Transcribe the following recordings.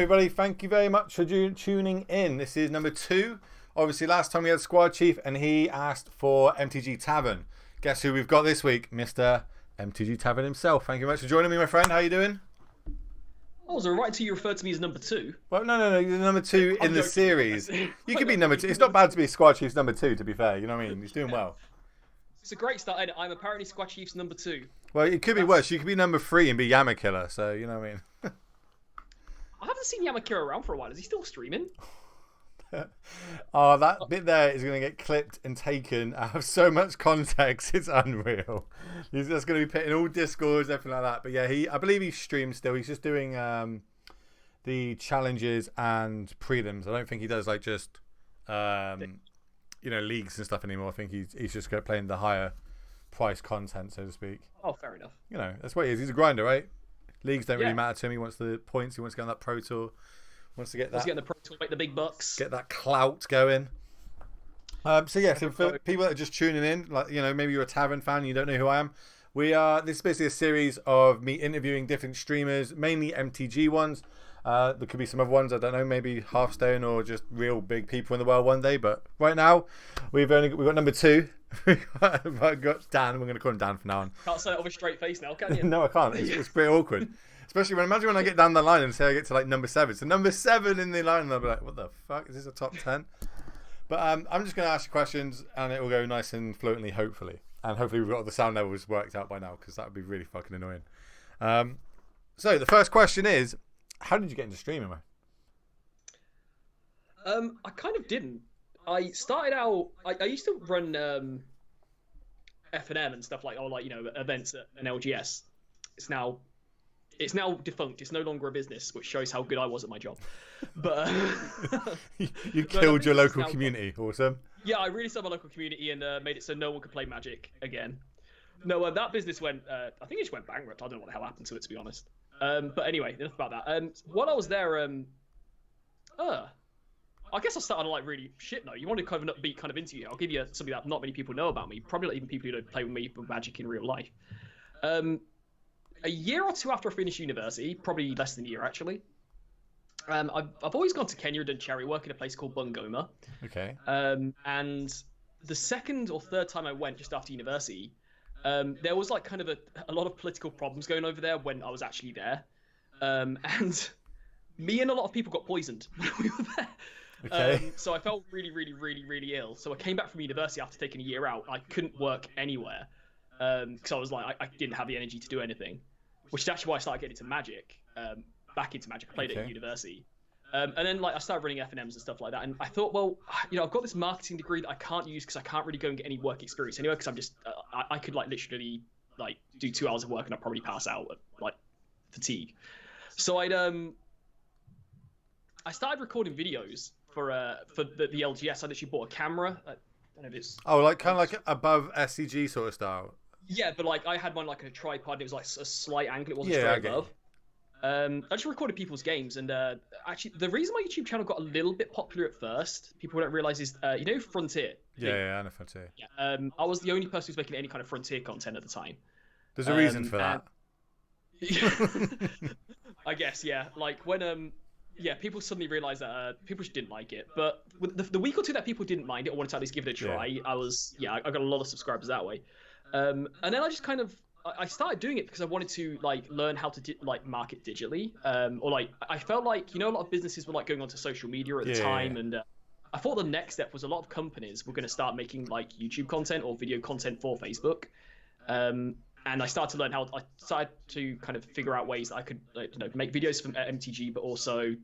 everybody. Thank you very much for tuning in. This is number 2. Obviously, last time we had Squad Chief, and he asked for MTGTavern. Guess who we've got this week? Mr. MTGTavern himself. Thank you very much for joining me, my friend. How you doing? I was alright until you referred to me as number 2. Well, no. You're number 2 in the series. You could be number 2. It's not bad to be Squad Chief's number 2, to be fair. You know what I mean? He's doing well. It's a great start. I'm apparently Squad Chief's number 2. Well, it could be worse. You could be number 3 and be Yama Killer. So, you know what I mean? I haven't seen Yamakira around for a while. Is he still streaming? Oh, that bit there is going to get clipped and taken out of so much context. It's unreal. He's just going to be put in all Discords, everything like that. But yeah, I believe he streams still. He's just doing the challenges and prelims. I don't think he does like just leagues and stuff anymore. I think he's just playing the higher price content, so to speak. Oh, fair enough. You know, that's what he is. He's a grinder, right? Leagues don't really matter to him. He wants the points. He wants to get on that Pro Tour. Wants to get that. Wants to get on the Pro Tour, make the big bucks. Get that clout going. So for people that are just tuning in, like maybe you're a Tavern fan and you don't know who I am. This is basically a series of me interviewing different streamers, mainly MTG ones. There could be some other ones, I don't know, maybe Hearthstone or just real big people in the world one day. But right now, we've got number 2. We've got Dan. We're going to call him Dan from now on. Can't say it with a straight face now, can you? No, I can't. It's pretty awkward. Especially imagine when I get down the line and say I get to like number 7. So number 7 in the line, and I'll be like, what the fuck? Is this a top 10? But I'm just going to ask you questions, and it will go nice and fluently, hopefully. And hopefully we've got the sound levels worked out by now, because that would be really fucking annoying. So the first question is, how did you get into streaming, man? I kind of didn't. I started out. I used to run F&M and stuff like events at an LGS. It's now defunct. It's no longer a business, which shows how good I was at my job. But you killed your local community. Awesome. Yeah, I really served my local community and made it so no one could play Magic again. No, that business went. I think it just went bankrupt. I don't know what the hell happened to it, to be honest. But anyway, enough about that. While I was there, I guess I started on like really shit note. You want to kind of an upbeat kind of interview. I'll give you something that not many people know about me. Probably not even people who don't play with me with Magic in real life. A year or 2 after I finished university, probably less than a year actually. I've always gone to Kenya and done charity work in a place called Bungoma. Okay. And the second or third time I went just after university, there was like kind of a lot of political problems going over there when I was actually there. And me and a lot of people got poisoned when we were there. Okay. So I felt really, really, really, really ill. So I came back from university after taking a year out. I couldn't work anywhere because I was like, I didn't have the energy to do anything, which is actually why I started getting into Magic, back into Magic. I played it at university. And then like I started running F&Ms and stuff like that. And I thought, well, I've got this marketing degree that I can't use because I can't really go and get any work experience anyway because I'm just, I could like literally like do 2 hours of work and I'd probably pass out at like fatigue. So I started recording videos for the LGS. I literally bought a camera. I don't know if it's... Oh, like kind of like above SCG sort of style. Yeah, but like I had one like a tripod. And it was like a slight angle. It wasn't straight above. I just recorded people's games, and actually the reason my YouTube channel got a little bit popular at first, people don't realize, is Frontier. Yeah, I know Frontier. Yeah, I was the only person who's making any kind of Frontier content at the time. There's a reason for that. I guess, yeah. Like when people suddenly realized that people just didn't like it. But the week or 2 that people didn't mind it or wanted to at least give it a try, I got a lot of subscribers that way. And then I just kind of I started doing it because I wanted to like learn how to market digitally. Or like I felt like a lot of businesses were like going onto social media at the time, and I thought the next step was a lot of companies were going to start making like YouTube content or video content for Facebook. And I started to learn how. I started to kind of figure out ways that I could make videos for MTG, but also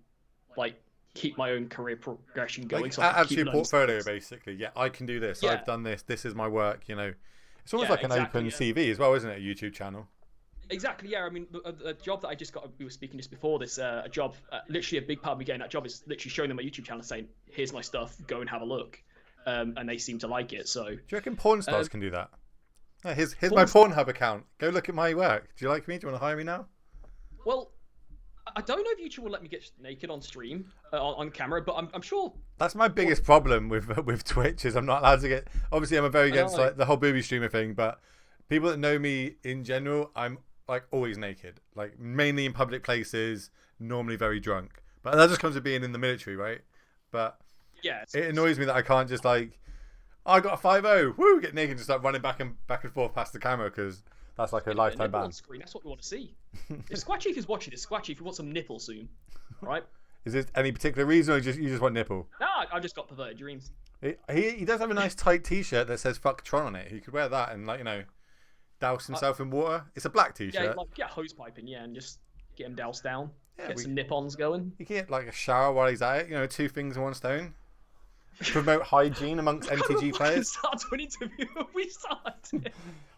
like keep my own career progression going. Like, so I add to your portfolio, skills. basically. Yeah, I can do this. Yeah. I've done this. This is my work. It's almost like an open yeah. CV as well, isn't it? A YouTube channel. Exactly. Yeah. I mean, the job that I just got. We were speaking just before this. A job. Literally, a big part of me getting that job is literally showing them my YouTube channel, saying, "Here's my stuff. Go and have a look." And they seem to like it. So. Do you reckon porn stars can do that? Yeah, here's my Pornhub account. Go look at my work. Do you like me? Do you want to hire me now? Well, I don't know if YouTube will let me get naked on stream, on camera, but I'm sure. That's my biggest problem with Twitch is I'm not allowed to get. Obviously, I'm very against like the whole booby streamer thing, but people that know me in general, I'm like always naked, like mainly in public places, normally very drunk. But that just comes with being in the military, right? But Yeah, it annoys me that I can't just like, I got a 5-0, woo, get naked and just start running back and forth past the camera because that's like a lifetime ban. On screen. That's what we want to see. If Squad Chief is watching this, Squad Chief, we want some nipple soon, right? Is there any particular reason, or you just want nipple? No, I just got perverted dreams. He does have a nice tight T-shirt that says "fuck Tron" on it. He could wear that and douse himself in water. It's a black T-shirt. Yeah, like get a hose pipe in, and just get him doused down. Yeah, get some nip-ons going. You can get like a shower while he's at it. 2 things in one stone. Promote hygiene amongst MTG players. Start to an interview. We started.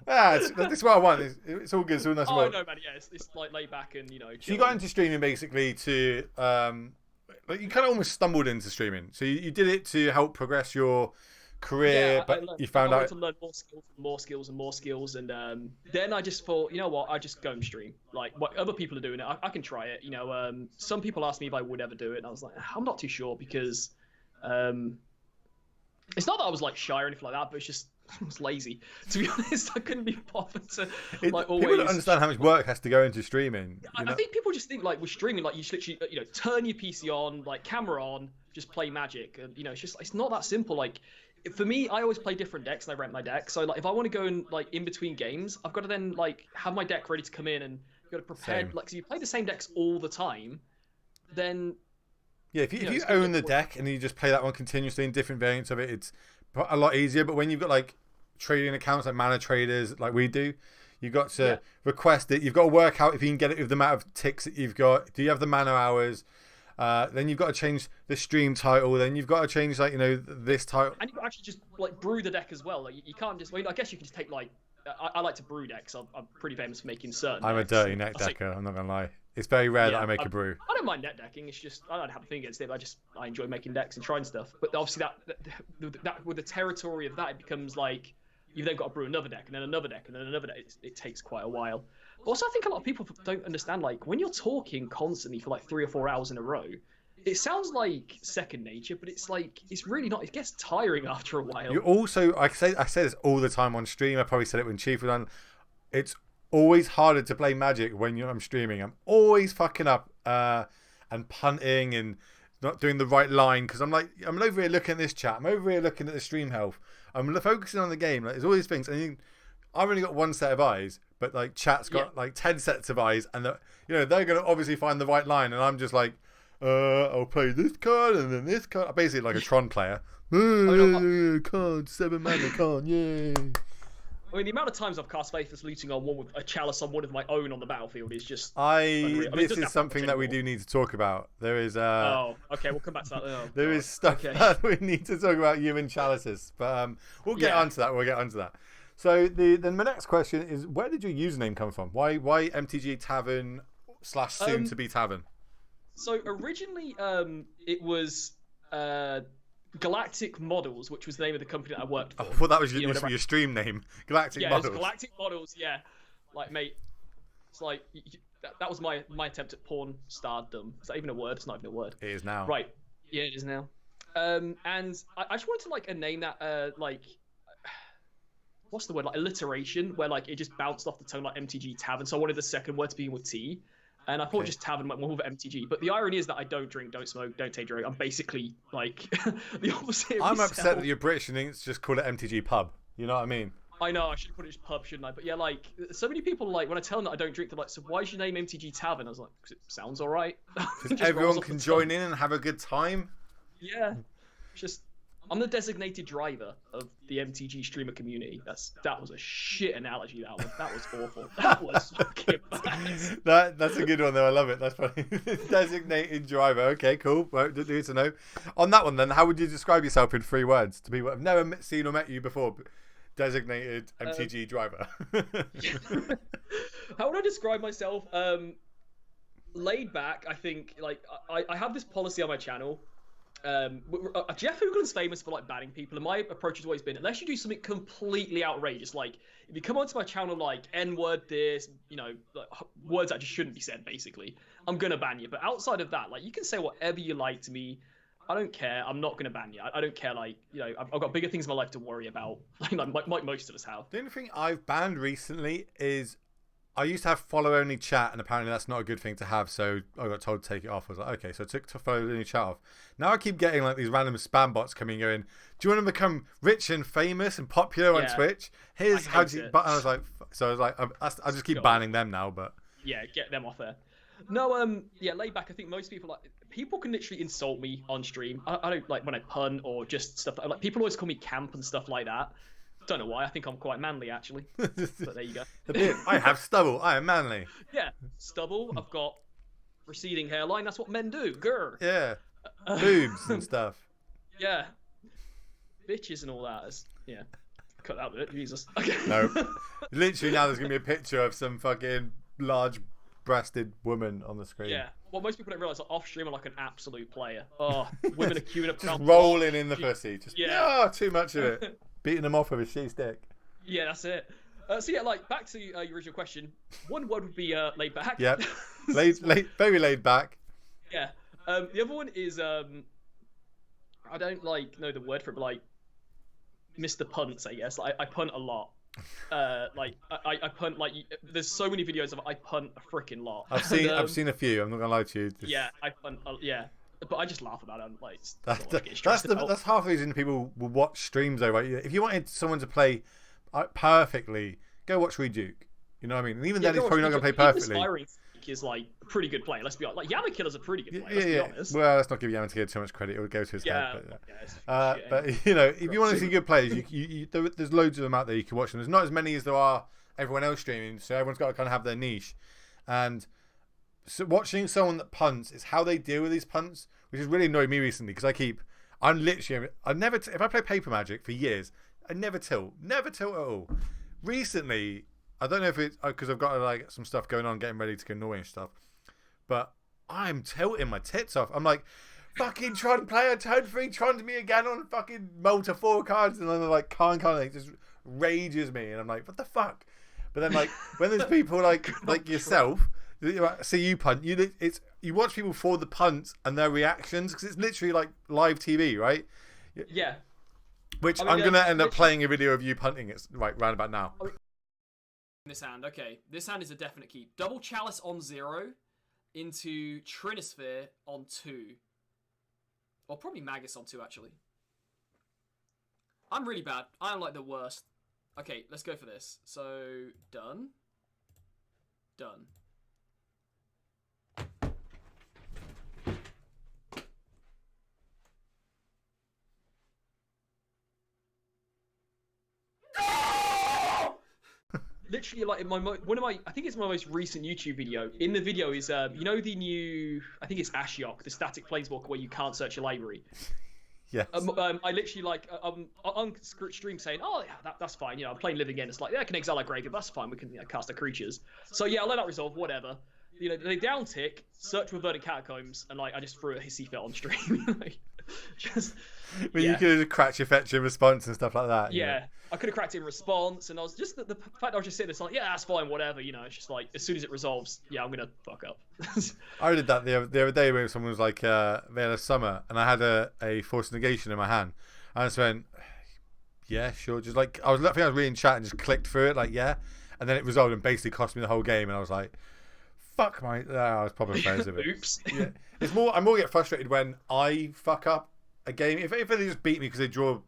Yeah, this is what I want. It's all good. It's all nice. Oh no, man. Yeah, it's like laid back and So you got into streaming basically to you kind of almost stumbled into streaming. So you did it to help progress your career, but you found out to learn more skills, and then I just thought, you know what, I just go and stream. Like what other people are doing it, I can try it. Some people asked me if I would ever do it, and I was like, I'm not too sure because it's not that I was like shy or anything like that, but it's just I was lazy. To be honest, I couldn't be bothered to like always. People don't understand how much work has to go into streaming. I think people just think like with streaming, like you just literally turn your PC on, like camera on, just play Magic, and it's not that simple. Like for me, I always play different decks and I rent my deck. So like if I want to go in between games, I've got to then like have my deck ready to come in and you've got to prepare. Like so you play the same decks all the time, then. Yeah, if you own the deck and you just play that one continuously in different variants of it, it's a lot easier. But when you've got like trading accounts like mana traders like we do, you've got to request it. You've got to work out if you can get it with the amount of ticks that you've got. Do you have the mana hours? Then you've got to change the stream title. Then you've got to change this title. And you can actually just like brew the deck as well. Like you can't just. Well, I guess you can just take like. I like to brew decks. I'm pretty famous for making certain. I'm decks. A dirty net decker. I'm not gonna lie. It's very rare that I make a brew. I don't mind net decking. It's just I don't have a thing against it. I enjoy making decks and trying stuff. But obviously that with the territory of that, it becomes like you've then got to brew another deck and then another deck and then another deck. It takes quite a while. Also, I think a lot of people don't understand like when you're talking constantly for like 3 or 4 hours in a row. It sounds like second nature, but it's really not. It gets tiring after a while. You also, I say this all the time on stream. I probably said it when Chief was on. It's always harder to play Magic when I'm streaming. I'm always fucking up and punting and not doing the right line because I'm over here looking at this chat. I'm over here looking at the stream health. I'm focusing on the game. Like there's all these things, and I've only got one set of eyes, but like chat's got like 10 sets of eyes, and they're gonna obviously find the right line, and I'm just like. I'll play this card and then this card. Basically, like a Tron player. Card, 7 mana card, yay. I mean, the amount of times I've cast Faithless Looting on one with a Chalice on one of my own on the battlefield is just. This is something that we do need to talk about. There is. Oh, okay, we'll come back to that. Oh, there is stuff that we need to talk about you and Chalices, but we'll get onto that. So then my next question is, where did your username come from? Why MTGTavern / soon to be Tavern? So originally, it was Galactic Models, which was the name of the company that I worked for. I thought that was your stream name, Galactic Models. Yeah, it was Galactic Models. Yeah, like mate, it's like that was my attempt at porn stardom. Is that even a word? It's not even a word. It is now. Right. Yeah, it is now. And I just wanted to like a name that what's the word, like alliteration, where like it just bounced off the tongue like MTGTavern. So I wanted the second word to begin with T. And I thought just Tavern went more with MTG. But the irony is that I don't drink, don't smoke, don't take drugs. I'm basically like the opposite of I'm myself. upset that you're British and think just call it MTG Pub. You know what I mean? I know, I should have put it as pub, shouldn't I? But yeah, like, so many people, like, when I tell them that I don't drink, they're like, so why's your name MTGTavern? I was like, because it sounds alright. Because everyone can join in and have a good time? Yeah. Just, I'm the designated driver of the MTG streamer community. That was a shit analogy, that one. That was awful. That was fucking bad. That's a good one, though. I love it. That's funny. Designated driver. Okay, cool. Well, need to know. On that one, then, how would you describe yourself in 3 words to people who have never seen or met you before? Designated MTG driver. How would I describe myself? Laid back, I think. Like, I have this policy on my channel. Jeff Hoogland's famous for like banning people, and my approach has always been, unless you do something completely outrageous, like if you come onto my channel like N-word this, like, words that just shouldn't be said, basically, I'm gonna ban you. But outside of that, like, you can say whatever you like to me. I don't care. I'm not gonna ban you. I don't care. Like, I've got bigger things in my life to worry about. Like most of us have. The only thing I've banned recently is I used to have follow only chat, and apparently that's not a good thing to have. So I got told to take it off. I was like, okay, so I took follow only chat off. Now I keep getting like these random spam bots coming going. Do you want to become rich and famous and popular on Twitch? Here's how to. But I was like, I just keep banning them now. But yeah, get them off there. No, yeah, laid back. I think most people people can literally insult me on stream. I don't like when I pun or just stuff like people always call me camp and stuff like that. Don't know why. I think I'm quite manly actually. But there you go. I have stubble. I am manly. Yeah, stubble. I've got receding hairline. That's what men do. Grr. Yeah. Boobs and stuff. Yeah. Bitches and all that. Yeah. Cut that bit. Jesus. Okay. No. Literally now there's gonna be a picture of some fucking large-breasted woman on the screen. Yeah. Well, most people don't realise that off stream I'm like an absolute player. Oh, women are queuing up. Just rolling in the pussy. Just too much of it. Beating them off with a she stick. Yeah, that's it. So yeah, like back to your original question. One word would be laid back. Yeah, very laid back. Yeah. The other one is I don't know the word for it, but like Mr. Punts, I guess. Like, I punt a lot. Like I punt like there's so many videos of I punt a freaking lot. I've seen a few. I'm not gonna lie to you. Yeah, I punt. Yeah. But I just laugh about it. Like that's half the reason people will watch streams though, right? If you wanted someone to play perfectly, go watch Reduke. You know what I mean? And even then, he's probably not going to play perfectly. Inspiring is like a pretty good player. Let's be honest. Like Yamakiller's a pretty good player. Let's be honest. Well, let's not give Yamakiller too much credit. It would go to his head. But you know, if you want to see good players, there's loads of them out there you can watch them. There's not as many as there are everyone else streaming, so everyone's got to kind of have their niche. And so watching someone that punts is how they deal with these punts, which has really annoyed me recently because I never, if I play Paper Magic for years, I never tilt at all. Recently, I don't know if it's because I've got like some stuff going on, getting ready to go Norway and stuff, but I'm tilting my tits off. I'm like, fucking Tron player, turn 3, Tron's me again on fucking Malta 4 cards, and then like can't it just rages me, and I'm like, what the fuck? But then like when there's people like yourself. See you punt. You watch people for the punts and their reactions because it's literally like live TV, right? Yeah. Which I'm gonna end up playing a video of you punting it right round about now. This hand, okay. This hand is a definite keep. Double Chalice on 0 into Trinisphere on 2, or probably Magus on 2 actually. I'm really bad. I'm like the worst. Okay, let's go for this. So done. Literally, like in I think it's my most recent YouTube video. In the video is you know the new, I think it's Ashiok, the static planeswalker where you can't search your library. Yes. I literally like on stream saying, oh yeah, that's fine. You know, I'm playing Living End. It's like, yeah, I can exile a graveyard. That's fine. We can cast our creatures. So yeah, I'll let that resolve. Whatever. You know, they down tick, search with Verdant Catacombs, and like I just threw a hissy fit on stream. Like, just. You could have cracked your fetch in response and stuff like that. Yeah, know? I could have cracked it in response, and I was just the fact I was just sitting there like, yeah, that's fine, whatever. You know, it's just like as soon as it resolves, yeah, I'm gonna fuck up. I did that the other day when someone was like, they had a summer, and I had a forced negation in my hand, and I just went, yeah, sure. Just like I think I was reading chat and just clicked through it, like yeah, and then it resolved and basically cost me the whole game, and I was like, fuck my. I was probably friends with it. Oops. Yeah, I more get frustrated when I fuck up a game. If they just beat me because they draw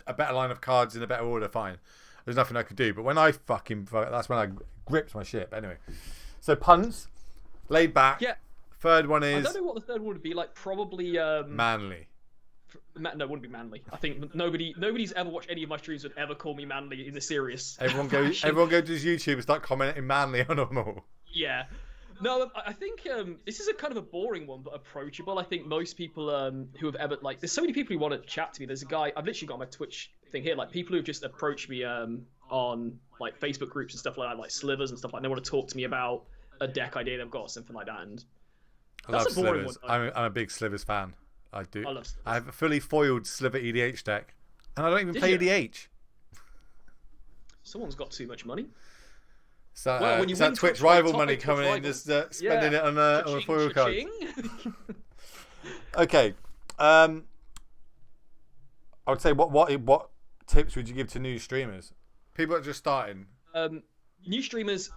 a better line of cards in a better order, fine. There's nothing I could do. But when I that's when I gripped my shit. But anyway, so punts, laid back. Yeah. Third one is. I don't know what the third one would be. Like probably. Manly. No, it wouldn't be manly. I think nobody's ever watched any of my streams would ever call me manly in the serious. Everyone go to his YouTube and start commenting manly on them all. Yeah. No, I think this is a kind of a boring one, but approachable. I think most people who have ever, like, there's so many people who want to chat to me. There's a guy, I've literally got my Twitch thing here, like, people who've just approached me on, like, Facebook groups and stuff like that, like Slivers and stuff like that. They want to talk to me about a deck idea they've got or something like that. And that's a boring one. I'm a big Slivers fan. I do. I love Slivers. I have a fully foiled Sliver EDH deck, and I don't even play EDH. Someone's got too much money. So, when you that Twitch rival money coming in, just spending it on a foil card. Okay, I would say what tips would you give to new streamers? People that are just starting. New streamers,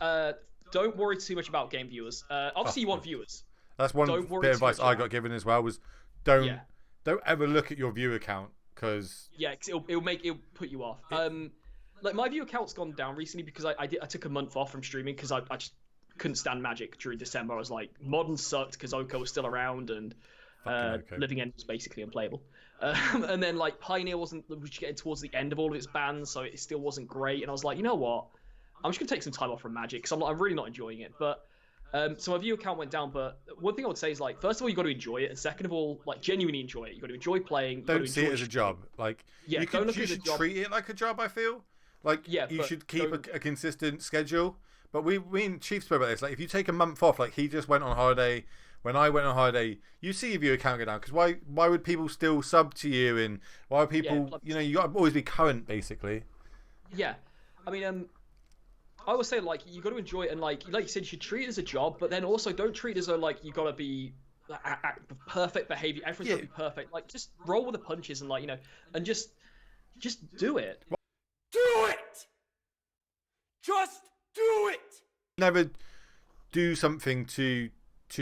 don't worry too much about game viewers. Obviously, you want viewers. That's one Don't worry bit of too advice much I about got given as well was don't Yeah. don't ever look at your viewer count because Yeah, because it'll put you off. Like my view account's gone down recently because I took a month off from streaming because I just couldn't stand Magic during December. I was like, Modern sucked because Oko was still around and Oko. Living End was basically unplayable. And then like Pioneer was getting towards the end of all of its bans, so it still wasn't great. And I was like, you know what? I'm just gonna take some time off from Magic because I'm really not enjoying it. But so my view account went down. But one thing I would say is like, first of all, you got to enjoy it, and second of all, like genuinely enjoy it. You got to enjoy playing. Don't see it as a job. Like Yeah, you don't look you at it as should a job. treat it like a job. I feel like Yeah, you but should keep don't- a consistent schedule. But we in Chief spoke about this. Like if you take a month off, like he just went on holiday. When I went on holiday, you see your viewer count go down because why would people still sub to you and why would people you got to always be current basically. Yeah, I mean, I would say like you got to enjoy it and like you said, you should treat it as a job, but then also don't treat it as though like you got to be perfect behavior. Everyone's got to be perfect. Like just roll with the punches and like and just do it. Do it! Just do it! Never do something to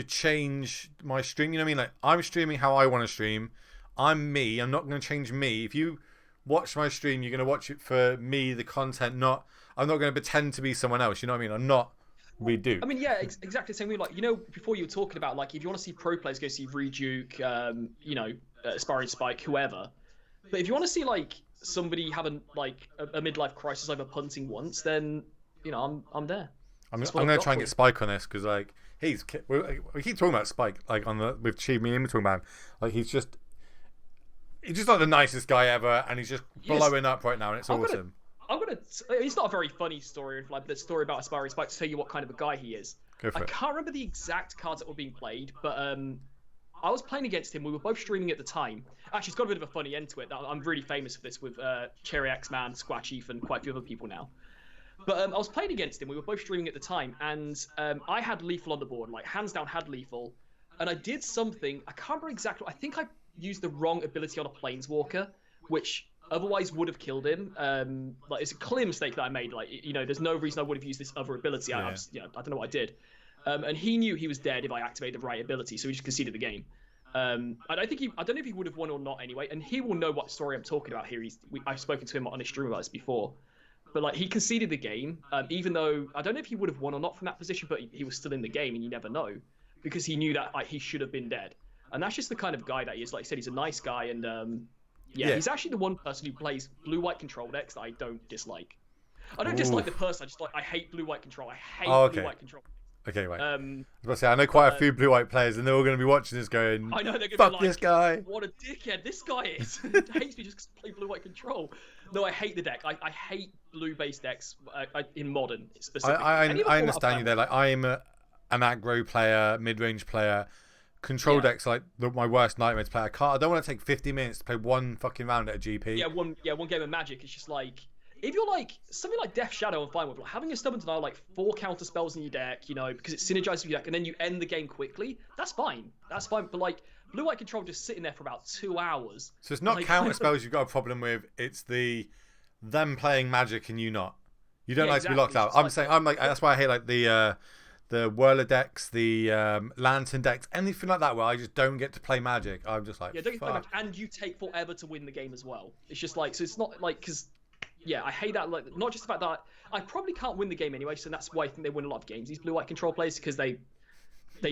change my stream. You know what I mean? Like I'm streaming how I want to stream. I'm me. I'm not going to change me. If you watch my stream, you're going to watch it for me, the content. Not. I'm not going to pretend to be someone else. You know what I mean? I'm not. We do. I mean, yeah, exactly the same way. Like before you were talking about like if you want to see pro players, go see Reduke, Aspiring Spike, whoever. But if you want to see like somebody having like a midlife crisis over punting once, then I'm there. I'm going to try and get Spike on this because like we keep talking about Spike like with Chief. Me and him talking about him. Like he's just like the nicest guy ever, and he's just blowing up right now, and it's awesome. It's not a very funny story, like the story about Aspiring Spike to tell you what kind of a guy he is. Go for it. I can't remember the exact cards that were being played, but I was playing against him. We were both streaming at the time. Actually, it's got a bit of a funny end to it. I'm really famous for this with Cherry X-Man, Squat Chief, and quite a few other people now. But I was playing against him. We were both streaming at the time, and I had Lethal on the board, like hands down had Lethal. And I did something, I can't remember exactly. I think I used the wrong ability on a Planeswalker, which otherwise would have killed him. Like it's a clear mistake that I made. Like there's no reason I would have used this other ability. I don't know what I did. And he knew he was dead if I activated the right ability, so he just conceded the game. I don't know if he would have won or not anyway, and he will know what story I'm talking about here. I've spoken to him on his stream about this before. But like he conceded the game, even though I don't know if he would have won or not from that position, but he was still in the game, and you never know because he knew that like he should have been dead. And that's just the kind of guy that he is. Like I said, he's a nice guy, and he's actually the one person who plays blue-white control decks that I don't dislike. I don't dislike the person. I hate blue-white control. I hate blue-white control. Okay, right. I was about to say, I know quite a few blue-white players, and they're all going to be watching this going, I know they're going to fuck be like, this guy. What a dickhead this guy is. He hates me just because I play blue-white control. No, I hate the deck. I hate blue-based decks in Modern specifically. I understand you there. Like, I'm an aggro player, mid-range player. Control decks like my worst nightmare to play. I don't want to take 50 minutes to play one fucking round at a GP. Yeah, one game of Magic. It's just like if you're like something like Death Shadow, I'm fine with. Like, having a Stubborn Denial, like 4 counter spells in your deck, because it synergizes with your deck, and then you end the game quickly. That's fine. But like blue-white control just sitting there for about 2 hours. So it's not counter spells you've got a problem with. It's them playing Magic and you not. You don't like to be locked out. I'm like that's why I hate like the Whirler decks, the Lantern decks, anything like that where I just don't get to play Magic. I'm just like, don't get to play Magic, and you take forever to win the game as well. It's just like, so it's not like, because, I hate that. Like, not just the fact that I probably can't win the game anyway, so that's why I think they win a lot of games. These blue-white control players, because they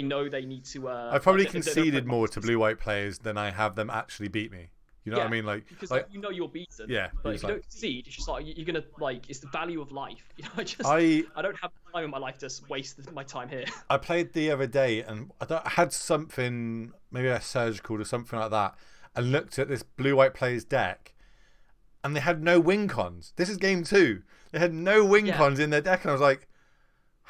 know they need to. I've probably conceded more to blue-white players than I have them actually beat me. You know what I mean? Like, because you're beaten. Yeah. But if you don't concede, it's just like you're gonna it's the value of life. I don't have time in my life to waste my time here. I played the other day and I had something, maybe a surgical or something like that, and looked at this blue-white player's deck, and they had no win cons. This is game 2. They had no win cons in their deck, and I was like,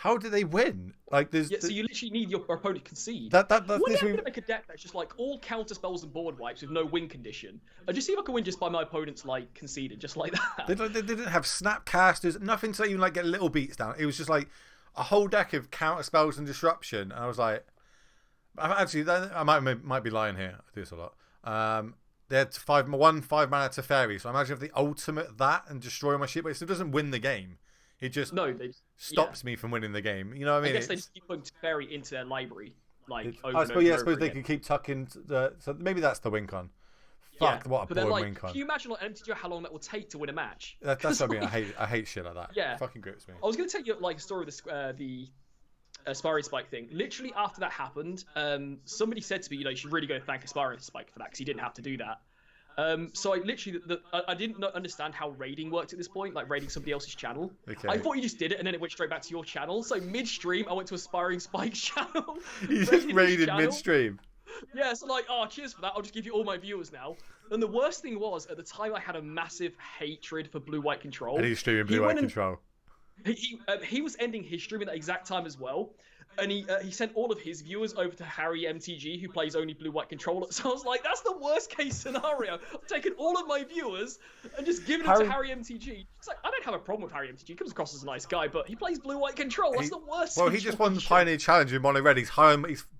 how do they win? Like, so you literally need your opponent to concede. That's going to make a deck that's just like all counter spells and board wipes with no win condition. I just see if I can win just by my opponent's like conceding, just like that. They didn't have snapcasters, nothing to even like get little beats down. It was just like a whole deck of counter spells and disruption. And I was like, actually, I might be lying here. I do this a lot. They had 5 mana Teferi, so I imagine if the ultimate that and destroy my ship, but it still doesn't win the game. It just they stops me from winning the game. You know what I mean? I guess they just keep putting fairy into their library, like over I and suppose, over, I suppose they again. can keep tucking. So maybe that's the win con. Fuck, what a but then, boring like, win con. can you imagine like MTG how long that will take to win a match? That's what I mean. I hate shit like that. Yeah. It fucking grips me. I was gonna tell you like a story of the Aspiring Spike thing. Literally after that happened, somebody said to me, you should really go thank Aspiring Spike for that because he didn't have to do that. So I literally, I didn't understand how raiding worked at this point, like raiding somebody else's channel. Okay. I thought you just did it and then it went straight back to your channel. So mid-stream, I went to Aspiring Spike's channel. You just raided mid-stream. Yeah, so like, cheers for that. I'll just give you all my viewers now. And the worst thing was, at the time, I had a massive hatred for blue-white control. And he's streaming blue-white control. He was ending his stream at that exact time as well. And he sent all of his viewers over to Harry MTG, who plays only blue-white control. So I was like, that's the worst-case scenario. I've taken all of my viewers and just given them to Harry MTG. It's like, I don't have a problem with Harry MTG. He comes across as a nice guy, but he plays blue-white control. That's the worst. Well, he just won the Pioneer Challenge in mono red. He's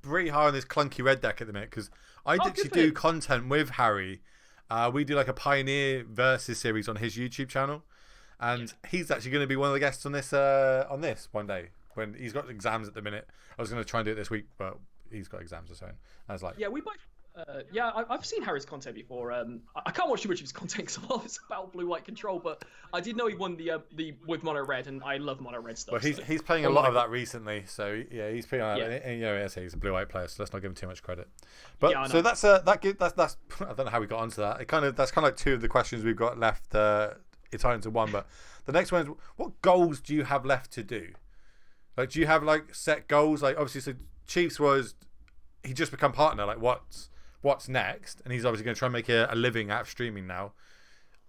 pretty high on this clunky red deck at the minute, because I actually do content with Harry. We do like a Pioneer versus series on his YouTube channel. And he's actually going to be one of the guests on this one day. When he's got exams at the minute. I was going to try and do it this week, but he's got exams or something. I was like, yeah, we both. I've seen Harry's content before. I can't watch too much of his content because it's about blue-white control, but I did know he won the with mono red, and I love mono red stuff. But he's playing a lot of that recently, so yeah, he's pretty. And, he's a blue-white player, so let's not give him too much credit. But so that's I don't know how we got onto that. That's kind of like two of the questions we've got left. It's tied into one, but the next one is, what goals do you have left to do? Like, do you have like set goals? Like, obviously, so Chiefs he just become partner. Like, what's next? And he's obviously going to try and make a living out of streaming now.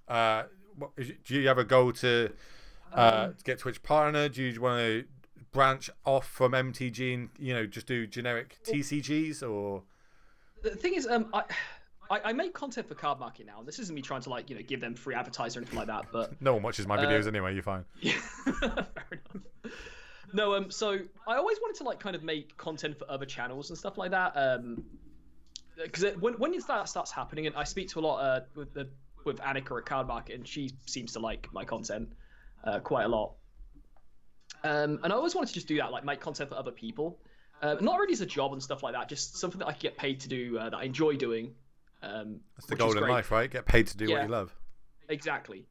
Do you have a goal to get Twitch partner? Do you want to branch off from MTG and just do generic TCGs or? The thing is, I make content for Card Market now, and this isn't me trying to give them free advertising or anything like that. But no one watches my videos anyway. You're fine. Yeah, fair enough. No, so I always wanted to kind of make content for other channels and stuff like that. Because when that starts happening, and I speak to a lot with Annika at Card Market, and she seems to like my content quite a lot. And I always wanted to just do that, like make content for other people, not really as a job and stuff like that, just something that I could get paid to do that I enjoy doing. That's the goal in life, right? Get paid to do what you love. Exactly.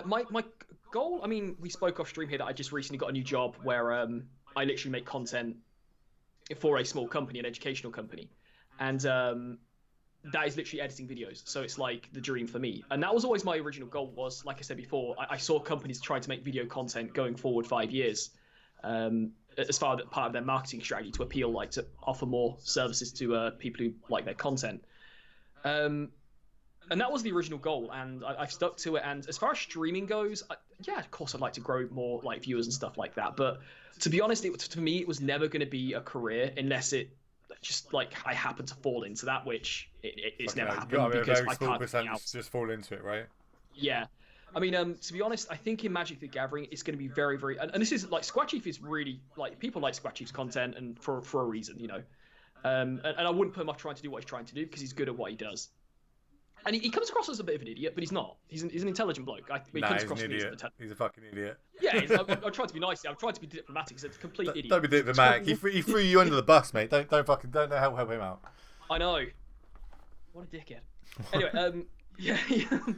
My goal, I mean, we spoke off stream here that I just recently got a new job where I literally make content for a small company, an educational company. And that is literally editing videos. So it's like the dream for me. And that was always my original goal was, like I said before, I saw companies try to make video content going forward 5 years as part of their marketing strategy to appeal, to offer more services to people who like their content. And that was the original goal, and I've stuck to it. And as far as streaming goes, of course I'd like to grow more viewers and stuff like that. But to be honest, to me, it was never going to be a career unless it just I happen to fall into that, which it's never happened because I can't just fall into it, right? Yeah. I mean, to be honest, I think in Magic the Gathering, it's going to be very, very... And this is, Squad Chief is really... people like Squad Chief's content, and for a reason, And I wouldn't put him off trying to do what he's trying to do, because he's good at what he does. And he comes across as a bit of an idiot, but he's not. He's an intelligent bloke. He's an idiot. He's a fucking idiot. Yeah, I'm trying to be nice. I'm trying to be diplomatic. He's a complete idiot. Don't be diplomatic. He threw you under the bus, mate. Don't help him out. I know. What a dickhead. Anyway, yeah.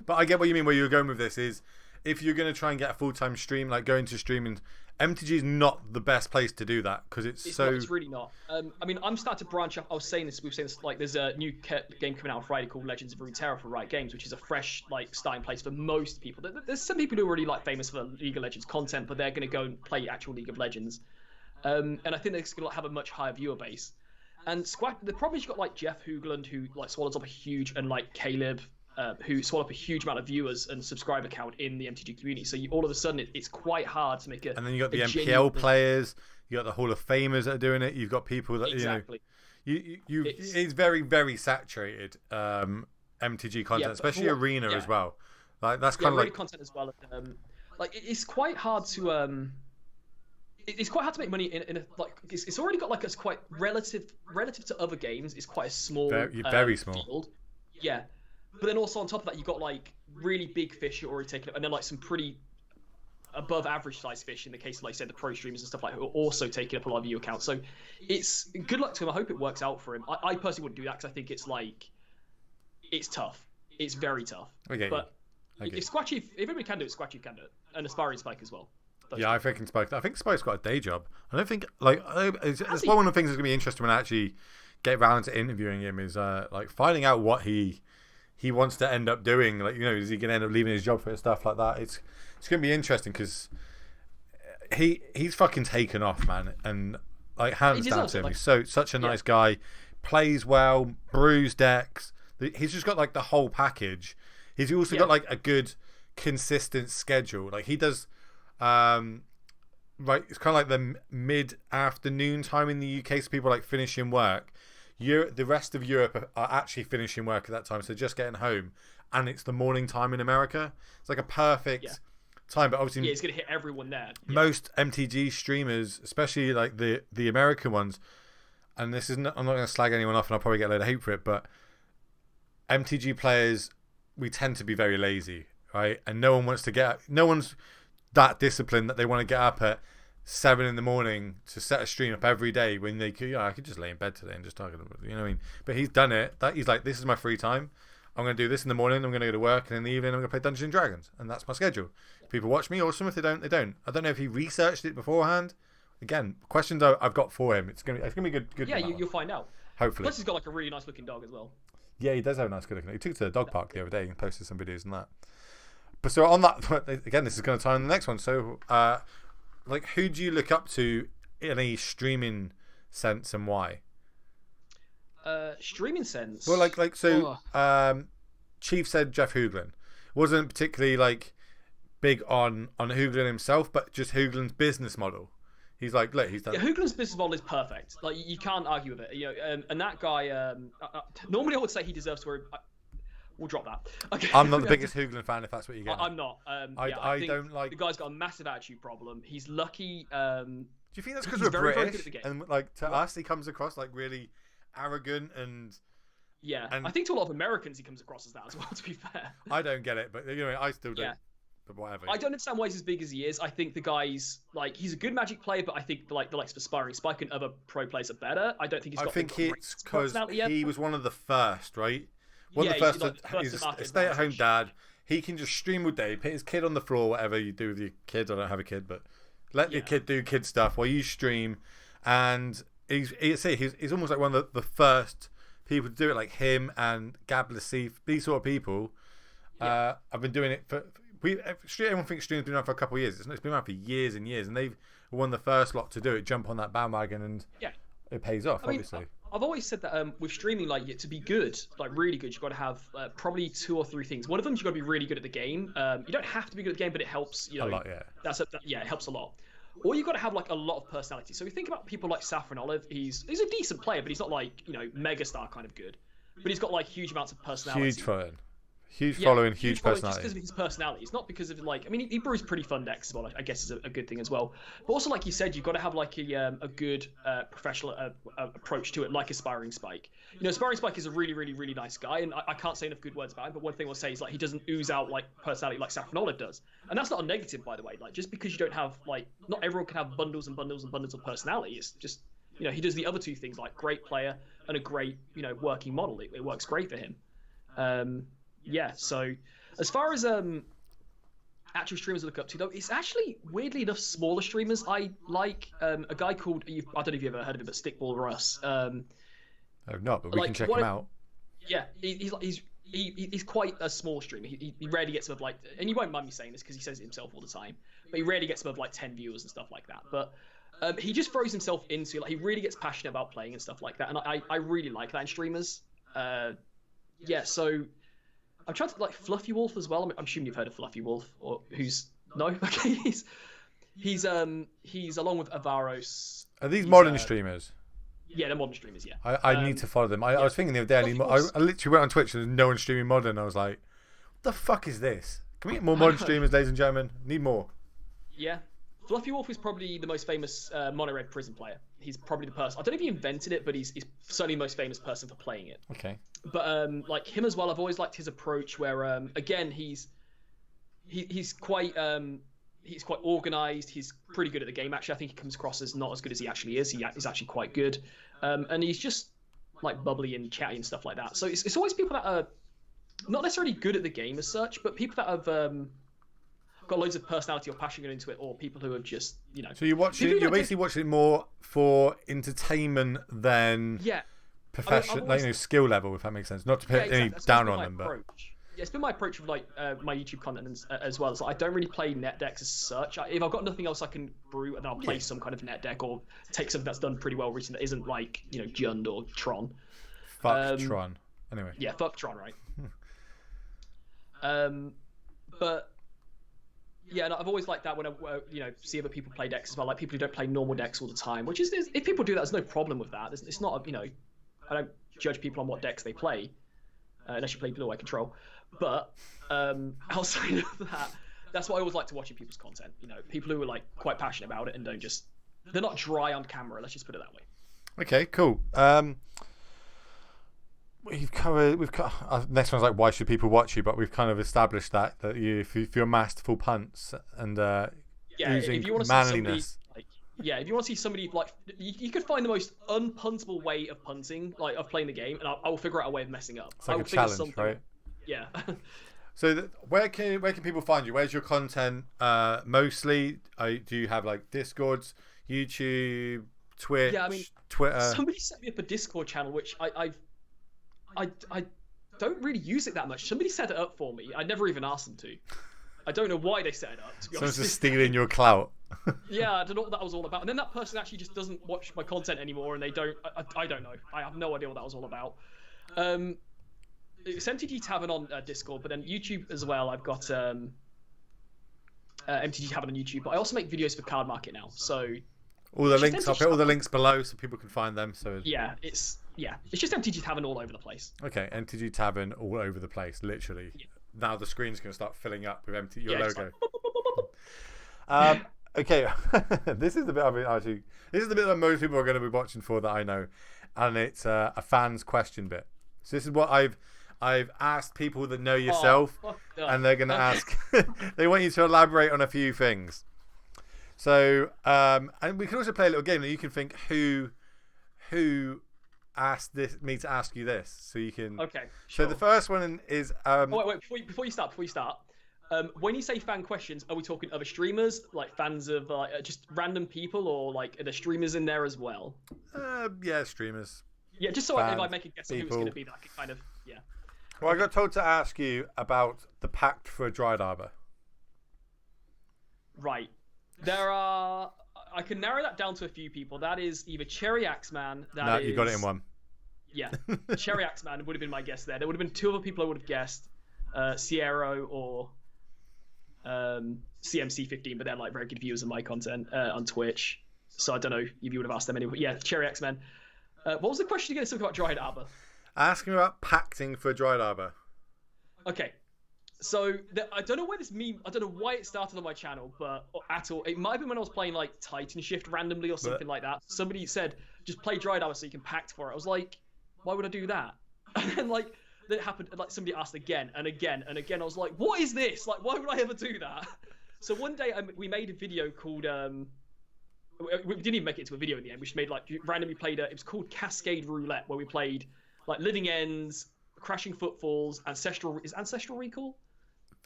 But I get what you mean. Where you're going with this is, if you're going to try and get a full-time stream, going to streaming, MTG is not the best place to do that, because it's really not. I mean, I'm starting to branch up. We've saying this. There's a new game coming out on Friday called Legends of Runeterra for Riot Games, which is a fresh starting place for most people. There's some people who are really famous for League of Legends content, but they're going to go and play actual League of Legends. And I think they're going to have a much higher viewer base. And the problem is you've got Jeff Hoogland, who swallows up a huge, and Caleb, who swallow up a huge amount of viewers and subscriber count in the MTG community. So all of a sudden, it's quite hard to make a. And then you got the MPL players, you got the Hall of Famers that are doing it. You've got people that exactly. It's very, very saturated MTG content, especially Arena as well. That's kind of Arena content as well. It's quite hard to It's quite hard to make money in a it's already got a quite relative to other games. It's quite a small, very small field. Yeah. But then also on top of that, you've got really big fish you're already taking up, and then some pretty above average size fish in the case of, like I said, the pro streamers and stuff like that, who are also taking up a lot of view accounts. So it's good luck to him. I hope it works out for him. I personally wouldn't do that because I think it's tough. It's very tough. But if everybody can do it, Squatchy can do it, and Aspiring Spike as well. Yeah, I think Spike's got a day job. I don't think it's one of the things that's gonna be interesting when I actually get around to interviewing him is like finding out what he wants to end up doing. Like, is he gonna end up leaving his job for it, stuff like that? It's gonna be interesting because he's fucking taken off, man, and like hands down to him. He's such a nice guy, plays well, brews decks. He's just got like the whole package. He's also got like a good consistent schedule. Like he does. Right, it's kind of like the mid-afternoon time in the UK, so people like finishing work. The rest of Europe are actually finishing work at that time, so just getting home, and it's the morning time in America. It's like a perfect time, but obviously it's gonna hit everyone there. Most MTG streamers, especially like the American ones, and this isn't. I'm not going to slag anyone off, and I'll probably get a load of hate for it, but MTG players, we tend to be very lazy, right? And no one wants to get. No one's that disciplined that they want to get up at 7 a.m. to set a stream up every day when they could, I could just lay in bed today and just talk about it, what I mean? But he's done it. He's like, this is my free time. I'm going to do this in the morning. I'm going to go to work, and in the evening I'm going to play Dungeons and Dragons, and that's my schedule. If people watch me, awesome. If they don't, they don't. I don't know if he researched it beforehand. Again, questions I've got for him. It's gonna be good. Yeah, you'll find out. Hopefully. Plus, he's got like a really nice looking dog as well. Yeah, he does have a nice looking. He took it to the dog park the other day and posted some videos and that. But so on that, again, this is going to tie in the next one. So, like, who do you look up to in a streaming sense, and why? Streaming sense. Well, Chief said Jeff Hoogland wasn't particularly like big on Hoogland himself, but just Hoogland's business model. He's like, look, he's done. Yeah, Hoogland's business model is perfect. Like, you can't argue with it. And that guy. Normally, I would say he deserves to. We'll drop that. Okay. I'm not the biggest Hoogland fan, if that's what you get. I'm not. I don't like. The guy's got a massive attitude problem. He's lucky. Do you think that's because we're British? And like to us, he comes across like really arrogant and. Yeah, I think to a lot of Americans, he comes across as that as well. To be fair. I don't get it, but I still don't. Yeah. But whatever. I don't understand why he's as big as he is. I think the guy's like he's a good Magic player, but I think the likes of Aspiring Spike and other pro players are better. I don't think he's got. I think it's because he was one of the first, right? One of the first. He's a stay-at-home dad. He can just stream all day, put his kid on the floor, whatever you do with your kids. I don't have a kid, but let your kid do kid stuff while you stream. And he's almost like one of the first people to do it, like him and Gab Lassif, these sort of people. I've been doing it for. Everyone thinks streaming's been around for a couple of years. It's been around for years and years, and they've won the first lot to do it. Jump on that bandwagon, and it pays off. Obviously, I've always said that with streaming, like to be good, like really good, you've got to have probably 2 or 3 things. One of them, you've got to be really good at the game. You don't have to be good at the game, but it helps. A lot, yeah. It helps a lot. Or you've got to have like a lot of personality. So we think about people like Saffron Olive. He's a decent player, but he's not like megastar kind of good. But he's got like huge amounts of personality. Huge following, huge personality. Just because of his personality. It's not because of he brews pretty fun decks as well. I guess is a good thing as well. But also, like you said, you've got to have like a good professional approach to it, like Aspiring Spike. Aspiring Spike is a really, really, really nice guy, and I can't say enough good words about him. But one thing I'll say is like he doesn't ooze out like personality like Saffron Olive does, and that's not a negative, by the way. Like just because you don't have not everyone can have bundles and bundles and bundles of personality. It's just he does the other 2 things like great player and a great working model. It works great for him. Yeah, so as far as actual streamers I look up to, though, it's actually weirdly enough smaller streamers. I like a guy called I don't know if you've ever heard of him, but Stickball Russ. I've not, but we can check him out. Yeah, he's quite a small streamer. He rarely gets above and you won't mind me saying this because he says it himself all the time, but he rarely gets above 10 viewers and stuff like that. But he just throws himself into he really gets passionate about playing and stuff like that, and I really like that in streamers. Yeah, so. I'm trying to Fluffy Wolf as well. I'm assuming you've heard of Fluffy Wolf, or who's no? Okay, he's along with Avaros. Are these modern streamers? Yeah, they're modern streamers. Yeah. I need to follow them. I was thinking the other day. I literally went on Twitch and there's no one streaming modern. I was like, what the fuck is this? Can we get more modern streamers, ladies and gentlemen? Need more. Yeah. Fluffy Wolf is probably the most famous mono red prison player. He's probably the person. I don't know if he invented it, but he's certainly the most famous person for playing it. Okay. But like him as well, I've always liked his approach. Where again, he's quite he's quite organized. He's pretty good at the game. Actually, I think he comes across as not as good as he actually is. He is actually quite good, and he's just like bubbly and chatty and stuff like that. So it's always people that are not necessarily good at the game as such, but people that have got loads of personality or passion going into it, or people who have just, you know. So you're basically watching it more for entertainment than professional, like, you know, skill level, if that makes sense. Not to put any down on them, but. Yeah, it's been my approach with like my YouTube content as well. So I don't really play net decks as such. If I've got nothing else I can brew, then I'll play some kind of net deck or take something that's done pretty well recently that isn't like, you know, Jund or Tron. Fuck Tron. Anyway. Yeah, fuck Tron, right? But yeah, and I've always liked that when I you know, see other people play decks as well, like people who don't play normal decks all the time. Which is, if people do that, there's no problem with that. It's not, you know, I don't judge people on what decks they play, unless you play Blue Eye Control. But outside of that, that's what I always like to watch in people's content. You know, people who are like quite passionate about it and don't just, they're not dry on camera. Let's just put it that way. Okay, cool. We've covered. Next one's like, why should people watch you? But we've kind of established that if you're masterful punts and using if you want to manliness. See somebody, like, if you want to see somebody like, you could find the most unpuntable way of punting, like of playing the game, and I will figure out a way of messing up. It's like a challenge, right? Yeah. So where can people find you? Where's your content mostly? Do you have like Discords, YouTube, Twitch, Twitter? Somebody set me up a Discord channel, which I don't really use it that much. Somebody set it up for me. I never even asked them to. I don't know why they set it up, to be honest. Someone's just stealing your clout. Yeah, I don't know what that was all about. And then that person actually just doesn't watch my content anymore, and they don't. I don't know. I have no idea what that was all about. It's MTGTavern on Discord, but then YouTube as well. I've got MTGTavern on YouTube, but I also make videos for Card Market now. So all the links, I'll put all the links below so people can find them. So it's just MTGTavern all over the place. Okay, MTGTavern all over the place, literally. Yeah. Now the screen's going to start filling up with your logo. Like... okay, this is the bit this is the bit that most people are going to be watching for that I know, and it's a fans question bit. So this is what I've asked people that know yourself, and they're going to ask. They want you to elaborate on a few things. So, and we can also play a little game that you can think who asked me to ask you this, so you can. Okay. Sure. So the first one is. Wait, before you start. When you say fan questions, are we talking other streamers, like fans of just random people, or like are there streamers in there as well? Yeah, streamers. Yeah, just so if I make a guess of who it's going to be, that I can kind of Well, I got told to ask you about the Pact for a Dryad Arbor. Right. There are. I can narrow that down to a few people. That is either Cherry Axeman. No, you got it in one. Yeah, Cherry Axeman would have been my guess there. There would have been two other people I would have guessed, Sierra or CMC15, but they're like very good viewers of my content on Twitch. So I don't know if you would have asked them anyway. But yeah, Cherry Axeman. What was the question again? Something about Dryad Arbor. Asking about pacting for a Dryad Arbor. Okay. So I don't know why this meme. I don't know why it started on my channel, but at all. It might have been when I was playing like Titan Shift randomly or something like that. Somebody said just play Dryad Arbor so you can pact for it. I was like, why would I do that? And then like that happened. Like somebody asked again and again and again. I was like, what is this? Like, why would I ever do that? So one day we made a video called. We didn't even make it into a video in the end. We just made like randomly played. It was called Cascade Roulette, where we played like Living Ends, Crashing Footfalls, Ancestral Recall.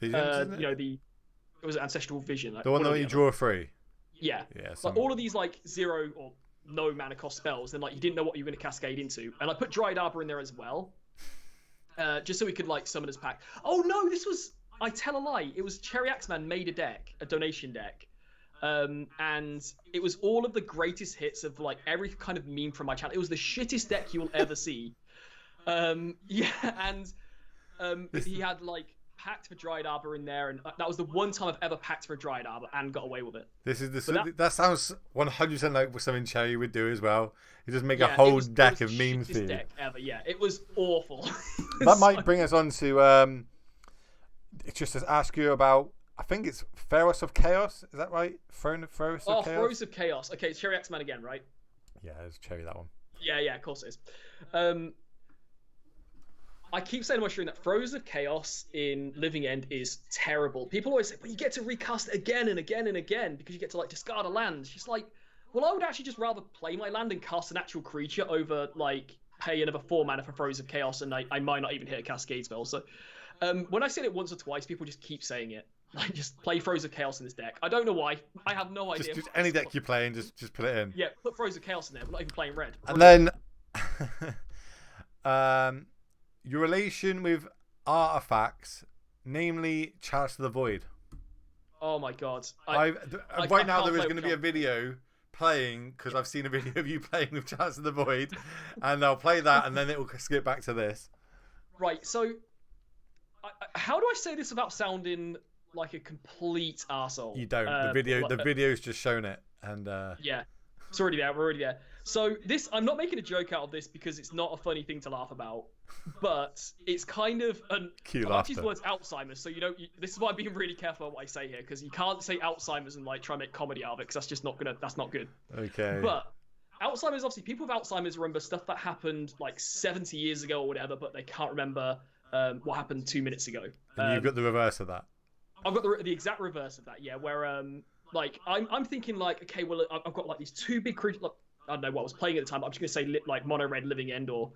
Visions, it was Ancestral Vision. Like, the one that you draw free. Yeah. Like all of these like 0 or no mana cost spells, then like you didn't know what you were going to cascade into, and I put Dryad Arbor in there as well, just so we could like summon as pack. Oh no, I tell a lie. It was Cherry Axeman made a deck, a donation deck, and it was all of the greatest hits of like every kind of meme from my channel. It was the shittest deck you will ever see. And he had like packed for Dryad Arbor in there, and that was the one time I've ever packed for a Dryad Arbor and got away with it. That sounds 100% like something Cherry would do as well. You just make a whole deck of memes for you. Deck ever, yeah. It was awful. That might bring us on to just to ask you about. I think it's Pharos of Chaos. Is that right? Pharos of Chaos. Pharos of Chaos. Okay, it's Cherry Axeman again, right? Yeah, it's Cherry that one. Yeah, of course it is. I keep saying on my stream that Throes of Chaos in Living End is terrible. People always say, but you get to recast it again and again and again because you get to like discard a land. It's just like, well, I would actually just rather play my land and cast an actual creature over like pay another 4 mana for Throes of Chaos, and I might not even hit a Cascade spell. So when I say it once or twice, people just keep saying it. Like, just play Throes of Chaos in this deck. I don't know why. I have no idea. Just any deck you're playing, just put it in. Yeah, put Throes of Chaos in there. We're not even playing red. And then, your relation with artifacts, namely Chalice of the Void. Oh my god. Right now there is going to be a video playing, because I've seen a video of you playing with Chalice of the Void, and I'll play that, and then it will skip back to this. Right, so how do I say this without sounding like a complete arsehole? You don't. The video's just shown it, and yeah, it's already there. We're already there. So this, I'm not making a joke out of this because it's not a funny thing to laugh about, but it's kind of an. Cue I've actually laughter. used Alzheimer's, so this is why I'm being really careful about what I say here, because you can't say Alzheimer's and like try and make comedy out of it, because that's just not gonna. That's not good. Okay. But Alzheimer's, obviously, people with Alzheimer's remember stuff that happened like 70 years ago or whatever, but they can't remember what happened 2 minutes ago. And you've got the reverse of that. I've got the exact reverse of that, yeah. Where like I'm thinking like, okay, well, I've got like these 2 big creatures. Like, I don't know what I was playing at the time. I'm just gonna say like mono red Living End, or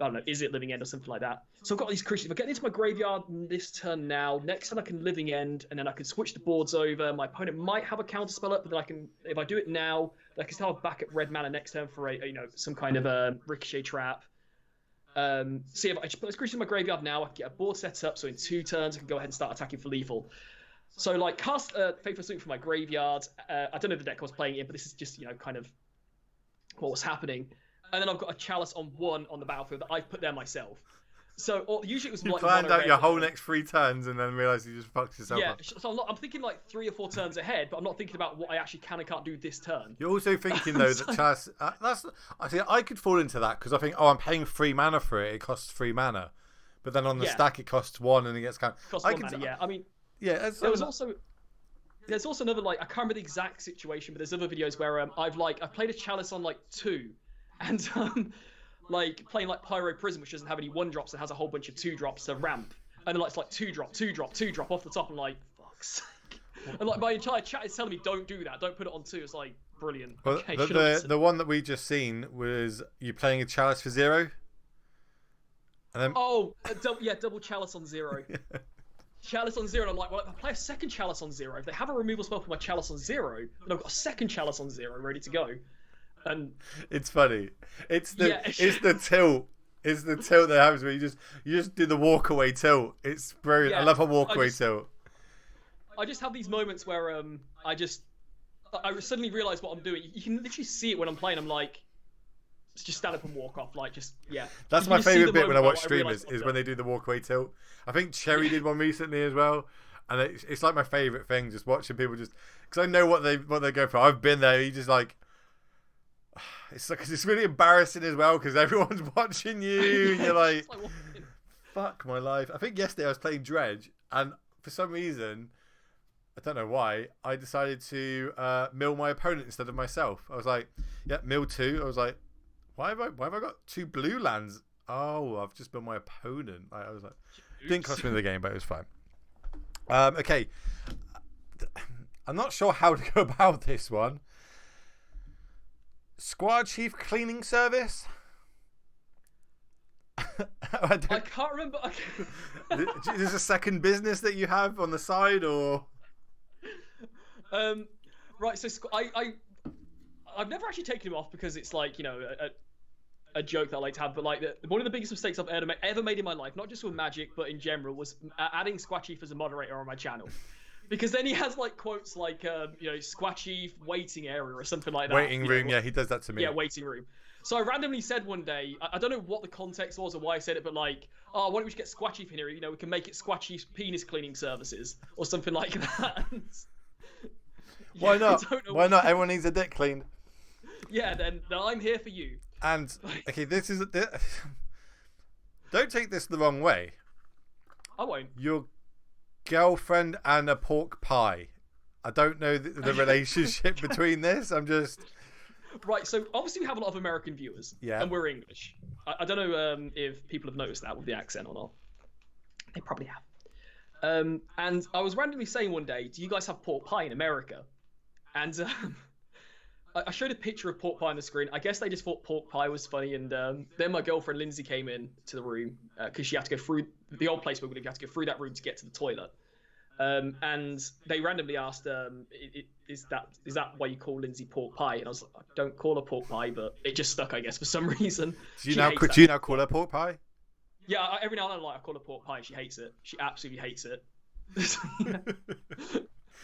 I don't know, is it Living End or something like that. So I've got these creatures. If I get into my graveyard this turn now, next turn I can Living End, and then I can switch the boards over. My opponent might have a counter spell up, but then I can, if I do it now, I can still have back at red mana next turn for a some kind of ricochet trap. See, if I just put this creature in my graveyard now, I can get a board set up, so in 2 turns I can go ahead and start attacking for lethal. So like cast Faithful Suit from my graveyard. I don't know the deck I was playing in, but this is just kind of what was happening. And then I've got a Chalice on 1 on the battlefield that I've put there myself. So usually it was You like planned out mono-red. your whole next 3 turns and then realised you just fucked yourself up. So I'm thinking like 3 or 4 turns ahead, but I'm not thinking about what I actually can and can't do this turn. You're also thinking though that Chalice. I could fall into that because I think, I'm paying 3 mana for it. It costs 3 mana, but then on the stack it costs 1 and it gets kind of. Costs 1 mana, yeah. I mean, yeah. There's also another, like, I can't remember the exact situation, but there's other videos where I've played a Chalice on like 2, and like playing like Pyro Prism, which doesn't have any 1-drops, and has a whole bunch of 2-drops to ramp, and then it's like 2-drop, 2-drop, 2-drop off the top. I'm like, fuck's sake. And like my entire chat is telling me, don't do that, don't put it on 2. It's like, brilliant. Well, okay, the one that we just seen was you playing a Chalice for 0. And then... double Chalice on 0. Chalice on 0, and I'm like, well, if I play a second Chalice on 0, if they have a removal spell for my Chalice on 0, then I've got a second Chalice on 0 ready to go. And it's funny. It's the tilt. It's the tilt that happens where you just do the walkaway tilt. It's brilliant. Yeah, I love a walkaway tilt. I just have these moments where I suddenly realise what I'm doing. You can literally see it when I'm playing. I'm like, just stand up and walk off. Like, just, yeah. That's my favourite bit when I watch streamers is when they do the walkaway tilt. I think Cherry did one recently as well, and it's like my favourite thing, just watching people just because I know what they go for. I've been there. You just like it's really embarrassing as well because everyone's watching you. And you're like, fuck my life. I think yesterday I was playing Dredge, and for some reason, I don't know why, I decided to mill my opponent instead of myself. I was like, yeah, mill 2. I was like, why have I got 2 blue lands? Oh, I've just milled my opponent. I was like, didn't cost me the game, but it was fine. Okay, I'm not sure how to go about this one. Squad Chief Cleaning Service. I can't remember. Is this a second business that you have on the side, or? Right. So I've never actually taken him off because it's like a joke that I like to have. But like one of the biggest mistakes I've ever made in my life, not just with Magic but in general, was adding Squad Chief as a moderator on my channel. Because then he has like quotes like Squad Chief waiting area or something like that. Waiting room, yeah, he does that to me. Yeah, waiting room. So I randomly said one day, I don't know what the context was or why I said it, but like, oh, why don't we just get Squad Chief in here? We can make it Squad Chief's penis cleaning services or something like that. Why not? Why not? Everyone needs a dick cleaned. Yeah, then I'm here for you. And okay, don't take this the wrong way. I won't. Your girlfriend and a pork pie. I don't know the relationship between this. I'm just. Right, so obviously we have a lot of American viewers. Yeah. And we're English. I don't know if people have noticed that with the accent or not. They probably have. And I was randomly saying one day, do you guys have pork pie in America? And I showed a picture of pork pie on the screen. I guess they just thought pork pie was funny. And then my girlfriend Lindsay came in to the room because she had to go through the old place where we lived. You had to go through that room to get to the toilet. And they randomly asked, is that why you call Lindsay pork pie? And I was like, I don't call her pork pie, but it just stuck, I guess, for some reason. Do you now call her pork pie? Yeah, every now and then I call her pork pie. She hates it. She absolutely hates it.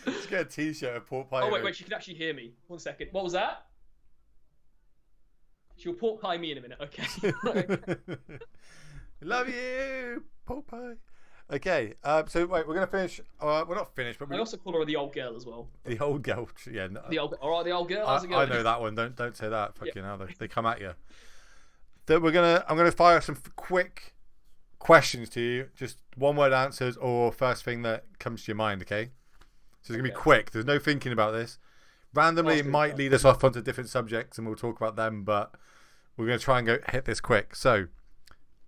Let's get a t-shirt of pork pie. Oh, wait, she can actually hear me. 1 second. What was that? She'll pork pie me in a minute. Okay. Love you, pork pie. Okay, so wait, we're gonna finish. We're not finished, but I also call her the old girl as well. The old girl, yeah. No, the old, all right, the old girl. How's it going? I know that one. Don't say that. Fucking hell, they come at you. So I'm gonna fire some quick questions to you, just one-word answers or first thing that comes to your mind. Okay, so it's gonna be quick. There's no thinking about this. Randomly, it might lead us off onto different subjects, and we'll talk about them. But we're gonna try and hit this quick. So,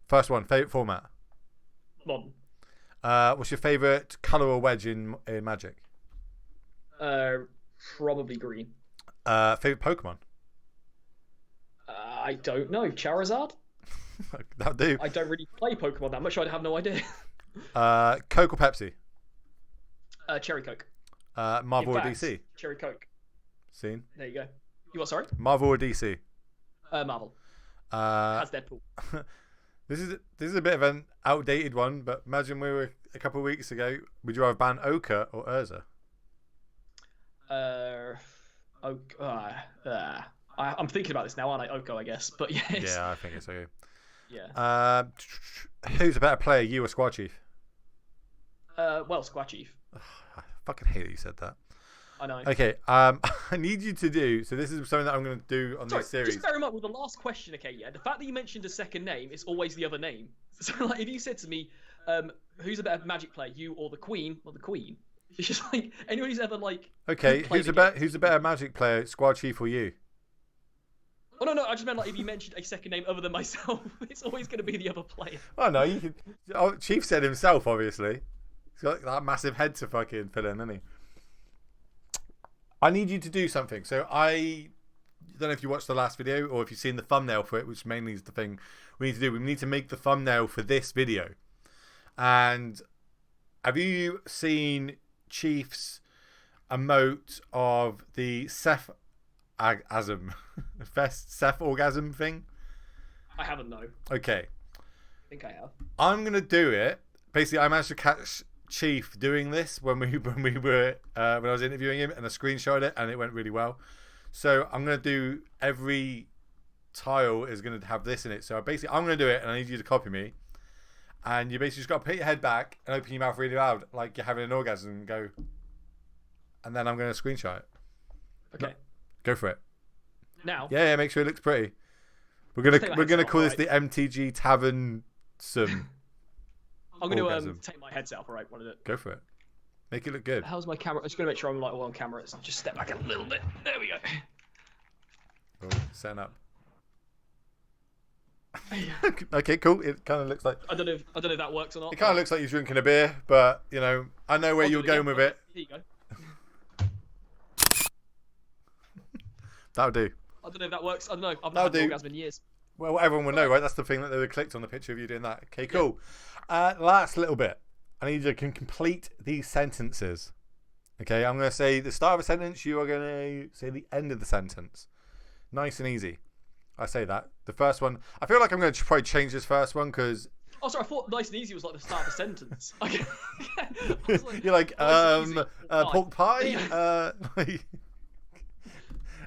first one, favorite format. Modern. What's your favourite colour or wedge in Magic? Probably green. Favourite Pokemon? I don't know. Charizard? That'll do. I don't really play Pokemon that much. I'd have no idea. Coke or Pepsi? Cherry Coke. Marvel or DC? Cherry Coke. Seen? There you go. You what? Sorry? Marvel or DC? Marvel. Has Deadpool. This is a bit of an outdated one, but imagine we were a couple of weeks ago. Would you rather ban Oka or Urza? I'm thinking about this now, aren't I? Oko, I guess. But yes. Yeah, I think it's okay. Yeah. Who's a better player, you or Squad Chief? Well, Squad Chief. I fucking hate that you said that. I know. Okay, I need you to do, so this is something that I'm going to do on this series. Just bear in mind with the last question, okay, yeah, the fact that you mentioned a second name is always the other name. So, like, if you said to me, who's a better Magic player, you or the Queen? Well, the Queen. It's just like, anyone who's ever, like... Okay, who's a better Magic player, Squad Chief or you? Oh, no, I just meant, like, if you mentioned a second name other than myself, it's always going to be the other player. Oh, no, you can... Oh, Chief said himself, obviously. He's got that massive head to fucking fill in, hasn't he? I need you to do something. So I don't know if you watched the last video or if you've seen the thumbnail for it, which mainly is the thing we need to do. We need to make the thumbnail for this video. And have you seen Chief's emote of the Seth orgasm thing? I haven't, no. Okay. I think I have. I'm going to do it. Basically, I managed to catch Chief doing this when I was interviewing him, and I screenshot it and it went really well. So I'm going to do, every tile is going to have this in it. So basically I'm going to do it and I need you to copy me, and you basically just got to put your head back and open your mouth really loud like you're having an orgasm and go, and then I'm going to screenshot it. Okay. No, go for it. Now? Yeah, make sure it looks pretty. We're gonna call this the MTGTavern some. I'm going to take my headset off, alright? Go for it. Make it look good. How's my camera? I'm just going to make sure I'm like all on camera. So just step back a little bit. There we go. Oh, setting up. Okay, cool. It kind of looks like... I don't know if that works or not. It kind of looks like you're drinking a beer, but, you know, I know where you're going with it. Here you go. That'll do. I don't know if that works. I don't know. I've not had an orgasm in years. Well, everyone will know, right? That's the thing that they would clicked on the picture of you doing that. Okay, cool. Last little bit. I need you to complete these sentences. Okay, I'm going to say the start of a sentence. You are going to say the end of the sentence. Nice and easy. I say that. The first one. I feel like I'm going to probably change this first one because... Oh, sorry. I thought nice and easy was like the start of a sentence. Okay. You're like, pork pie?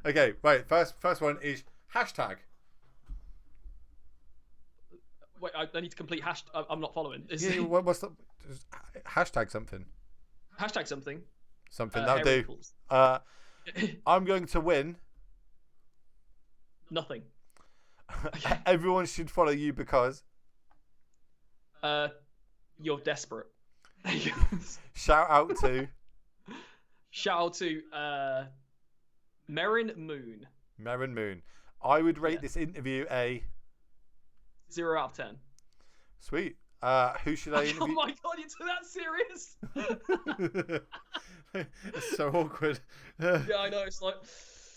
Okay, right. First one is hashtag. Wait, I need to complete hashtag. I'm not following. Yeah, what's the hashtag something? Hashtag something. Something that'll do. I'm going to win. Nothing. Everyone should follow you because. You're desperate. Shout out to. Shout out to Merrin Moon. Merrin Moon. I would rate this interview a 0 out of 10. Sweet. Who should I interview? Oh my god, you took that serious? It's so awkward. Yeah, I know. It's like.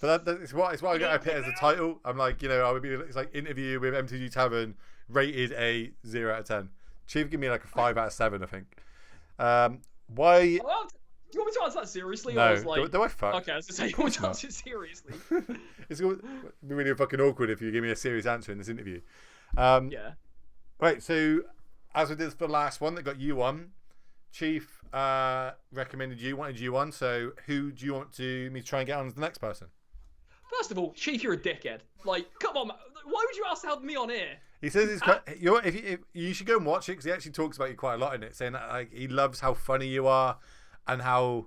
But it's what I got to put as a title. I'm like, I would be. It's like interview with MTGTavern, rated a 0 out of 10. Chief, give me like a 5 out of 7, I think. Why? Well, do you want me to answer that seriously? No. Or I was like, do I fuck? Okay, I was gonna say, you want me to answer it seriously? It's going to be really fucking awkward if you give me a serious answer in this interview. Yeah. Right. So, as we did for the last one that got you on, Chief recommended you, wanted you on. So, who do you want me to try and get on as the next person? First of all, Chief, you're a dickhead. Like, come on, man. Why would you ask to have me on here? He says it's quite, if you should go and watch it because he actually talks about you quite a lot in it, saying that like he loves how funny you are and how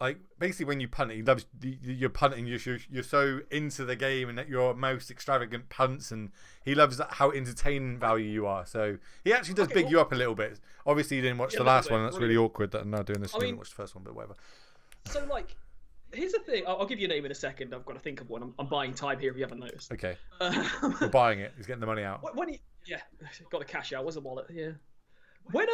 like basically when you punt, he loves your punting. You're so into the game and that your most extravagant punts, and he loves how entertaining value you are. So he actually does big you up a little bit. Obviously, you didn't watch the last one. That's really awkward that I'm now doing this. I didn't watch the first one, but whatever. So like. Here's the thing. I'll give you a name in a second. I've got to think of one. I'm buying time here if you haven't noticed. Okay. We're buying it. He's getting the money out. Yeah, got to cash out. Where's the wallet? Yeah. When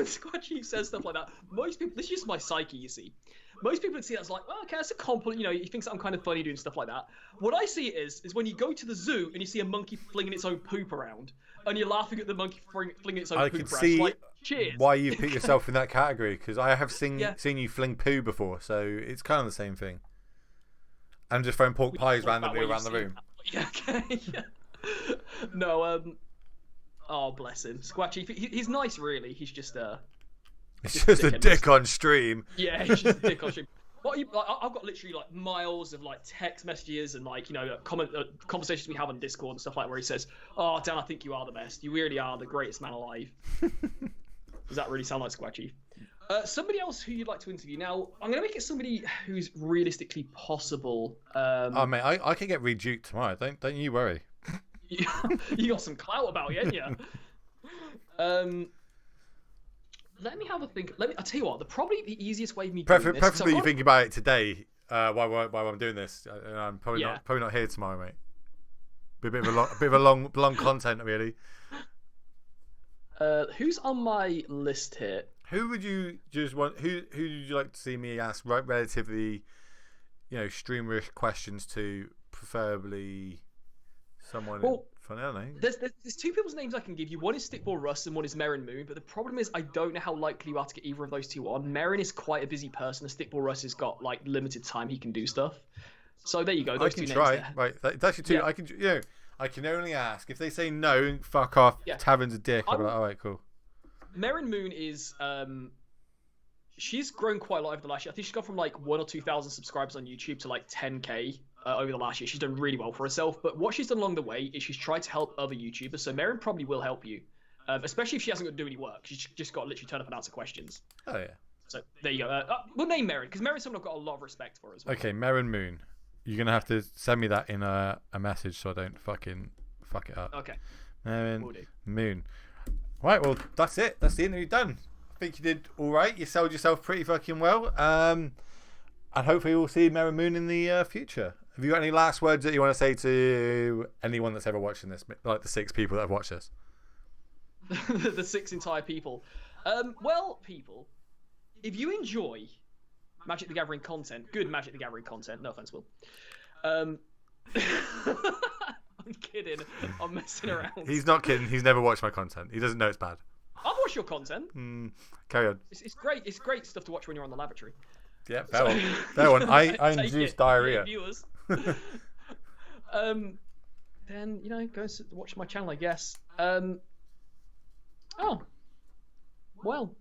Squad Chief says stuff like that, most people. This is just my psyche, you see. Most people would see that as like, oh, okay, that's a compliment. He thinks I'm kind of funny doing stuff like that. What I see it is when you go to the zoo and you see a monkey flinging its own poop around, and you're laughing at the monkey flinging its own poop around. I can see like, cheers. Why you put yourself in that category, because I have seen you fling poo before, so it's kind of the same thing. I'm just throwing pork pies randomly around the room. Yeah, okay. Yeah. No, oh bless him, Squad Chief. He's nice, really. He's just It's just a dick on stream. Yeah, he's just a dick on stream. I've got literally like miles of like text messages and like conversations we have on Discord and stuff like where he says, "Oh Dan, I think you are the best. You really are the greatest man alive." Does that really sound like Squad Chief? Somebody else who you'd like to interview. Now I'm gonna make it somebody who's realistically possible. Oh mate, I can get reduked tomorrow. Don't you worry. You got some clout about you, ain't you? Let me have a think. I'll tell you what. Probably the easiest way of me doing this. Preferably you think about it today while I'm doing this. I'm probably not here tomorrow, mate. Be a bit of a long content, really. Who's on my list here? Who would you just want? Who would you like to see me ask relatively, streamerish questions to? Preferably someone. Funny, I don't know. There's two people's names I can give you. One is Stickball Russ and one is Merrin Moon. But the problem is I don't know how likely you are to get either of those two on. Merrin is quite a busy person. And Stickball Russ has got like limited time he can do stuff. So there you go. Those two names there. Right, that's your two. Yeah. I can. I can only ask if they say no. Fuck off. Yeah. Tavern's a dick. I'm like, all right, cool. Merrin Moon is she's grown quite a lot over the last year. I think she's gone from like 1,000 or 2,000 subscribers on YouTube to like 10K. Over the last year. She's done really well for herself, but what she's done along the way is she's tried to help other YouTubers. So Merrin probably will help you, especially if she hasn't got to do any work. She's just got to literally turn up and answer questions. Oh yeah. So there you go. We'll name Merrin because Merrin's someone I've got a lot of respect for as well. Okay, Merrin Moon. You're gonna have to send me that in a message so I don't fucking fuck it up. Okay. Merrin Moon. Right. Well, that's it. That's the interview done. I think you did all right. You sold yourself pretty fucking well. And hopefully we'll see Merrin Moon in the future. Have you got any last words that you want to say to anyone that's ever watching this, like the 6 people that have watched this? The 6 entire people. Well, people, if you enjoy Magic the Gathering content, good Magic the Gathering content, no offense, Will. I'm kidding. I'm messing around. He's not kidding. He's never watched my content. He doesn't know it's bad. I've watched your content. Carry on. It's great. It's great stuff to watch when you're on the lavatory. Yeah, fair one. I induced diarrhea. Viewers. Then go and watch my channel, I guess. Oh, well,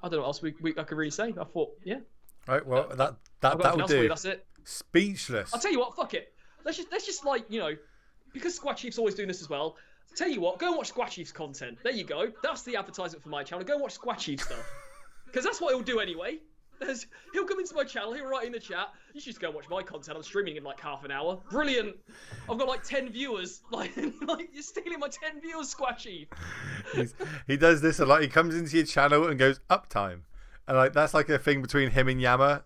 I don't know what else I could really say. I thought, yeah. Right, well that will do. That's it. Speechless. I'll tell you what. Fuck it. Let's just like because Squad Chief's always doing this as well. Tell you what, go and watch Squad Chief's content. There you go. That's the advertisement for my channel. Go and watch Squad Chief stuff because that's what he'll do anyway. He'll come into my channel, he'll write in the chat, you should just go and watch my content, I'm streaming in like half an hour. Brilliant! I've got like 10 viewers. Like you're stealing my 10 viewers, Squad Chief. He does this a lot. He comes into your channel and goes, uptime. And like that's like a thing between him and Yammer.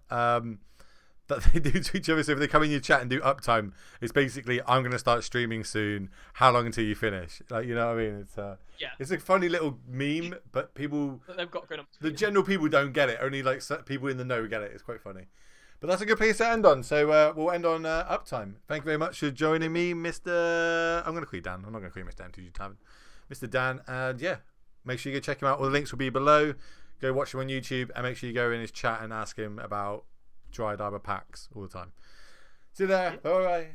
that they do to each other. So if they come in your chat and do uptime, it's basically, I'm going to start streaming soon. How long until you finish? Like, you know what I mean? It's a funny little meme, but people, they've got going on. The general people don't get it. Only like people in the know get it. It's quite funny. But that's a good place to end on. So we'll end on uptime. Thank you very much for joining me, Mr. I'm going to call you Dan. I'm not going to call you Mr. MTGTavern. Mr. Dan. And yeah, make sure you go check him out. All the links will be below. Go watch him on YouTube and make sure you go in his chat and ask him about Dry Diver packs all the time. See you there. Bye bye.